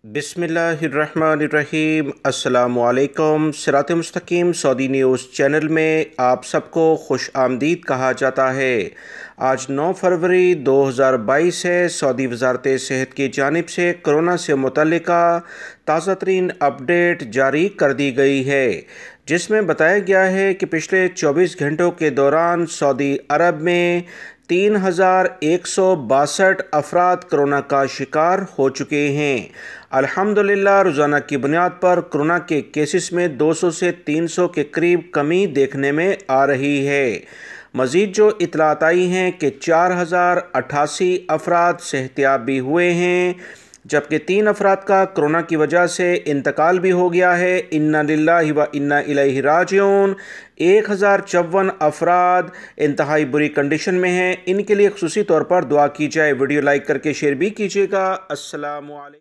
बिस्मिल्लाहिर्रहमानिर्रहीम। अस्सलामुअलैकुम। सिरात मुस्तकीम सऊदी न्यूज़ चैनल में आप सबको खुश आमदीद कहा जाता है। आज 9 फरवरी 2022 है। सऊदी वज़ारत सेहत की जानिब से कोरोना से मुतल्लिका ताज़ा तरीन अपडेट जारी कर दी गई है, जिसमें बताया गया है कि पिछले 24 घंटों के दौरान सऊदी अरब में 3162 अफराद कोरोना का शिकार हो चुके हैं। अल्हम्दुलिल्लाह रोज़ाना की बुनियाद पर कोरोना के केसेस में 200 से 300 के करीब कमी देखने में आ रही है। मज़ीद जो इतलात आई हैं कि 4088 अफराद सेहतियाब भी हुए हैं, जबकि 3 अफराद का कोरोना की वजह से इंतकाल भी हो गया है। इन्ना लिल्लाहि व इन्ना इलैहि राजिऊन। 1054 अफराद इंतहाई बुरी कंडीशन में हैं। इनके लिए खुसूसी तौर पर दुआ की जाए। वीडियो लाइक करके शेयर भी कीजिएगा। अस्सलामु अलैकुम।